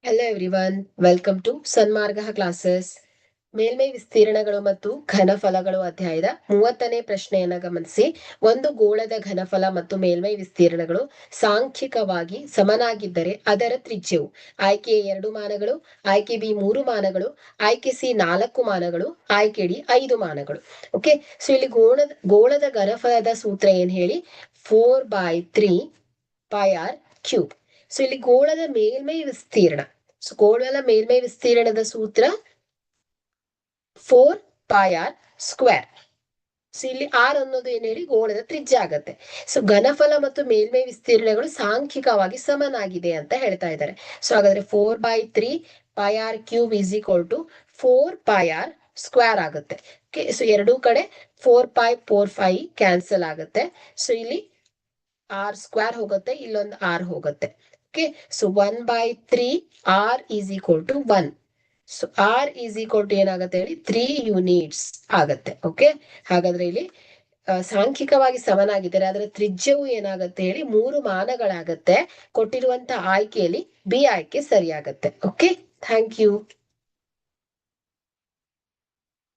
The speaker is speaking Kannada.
Hello everyone, welcome to Sanmarga classes. ಮೇಲ್ಮೈ ವಿಸ್ತೀರ್ಣಗಳು ಮತ್ತು ಘನಫಲಗಳು ಅಧ್ಯಾಯದ 30ನೇ ಪ್ರಶ್ನೆಯನ್ನ ಗಮನಿಸಿ. ಒಂದು ಗೋಳದ ಘನಫಲ ಮತ್ತು ಮೇಲ್ಮೈ ವಿಸ್ತೀರ್ಣಗಳು ಸಾಂಖ್ಯಿಕವಾಗಿ ಸಮನಾಗಿದ್ದರೆ ಅದರ ತ್ರಿಜ್ಯವು ಆಯ್ಕೆ ಎ 2 ಮಾನಗಳು, ಆಯ್ಕೆ ಬಿ 3 ಮಾನಗಳು, ಆಯ್ಕೆ ಸಿ 4 ಮಾನಗಳು, ಆಯ್ಕೆ ಡಿ 5 ಮಾನಗಳು. ಓಕೆ, ಸೊ ಇಲ್ಲಿ ಗೋಳದ ಘನಫಲದ ಸೂತ್ರ ಏನ್ ಹೇಳಿ, 4/3 πr ಕ್ಯೂಬ್. ಸೊ ಇಲ್ಲಿ ಗೋಳದ ಮೇಲ್ಮೈ ವಿಸ್ತೀರ್ಣ, ಸೊ ಗೋಳದ ಮೇಲ್ಮೈ ವಿಸ್ತೀರ್ಣದ ಸೂತ್ರ 4πr ಸ್ಕ್ವೇರ್. ಸೊ ಇಲ್ಲಿ ಆರ್ ಅನ್ನೋದು ಏನ್ ಹೇಳಿ ಗೋಳದ ತ್ರಿಜ್ಯ ಆಗತ್ತೆ. ಸೊ ಘನಫಲ ಮತ್ತು ಮೇಲ್ಮೈ ವಿಸ್ತೀರ್ಣಗಳು ಸಾಂಖ್ಯಿಕವಾಗಿ ಸಮನಾಗಿದೆ ಅಂತ ಹೇಳ್ತಾ ಇದ್ದಾರೆ. ಸೊ ಹಾಗಾದ್ರೆ 4/3 πr cube is equal to 4πr square ಆಗುತ್ತೆ. ಓಕೆ, ಸೊ ಎರಡೂ ಕಡೆ 4π 4π ಕ್ಯಾನ್ಸಲ್ ಆಗುತ್ತೆ. ಸೊ ಇಲ್ಲಿ ಆರ್ ಸ್ಕ್ವೇರ್ ಹೋಗುತ್ತೆ, ಇಲ್ಲೊಂದು ಆರ್ ಹೋಗುತ್ತೆ. Okay, so 1/3 r is equal to 1. So R is equal to ಏನಾಗುತ್ತೆ ಹೇಳಿ 3 ಯೂನಿಟ್ಸ್ ಆಗತ್ತೆ. ಓಕೆ, ಹಾಗಾದ್ರೆ ಇಲ್ಲಿ ಸಾಂಖ್ಯಿಕವಾಗಿ ಸಮನಾಗಿದ್ದಾರೆ, ಅದರ ತ್ರಿಜ್ಯವು ಏನಾಗುತ್ತೆ ಹೇಳಿ 3 ಮಾನಗಳಾಗತ್ತೆ. ಕೊಟ್ಟಿರುವಂತ ಆಯ್ಕೆಯಲ್ಲಿ ಬಿ ಆಯ್ಕೆ ಸರಿಯಾಗತ್ತೆ. Okay, thank you.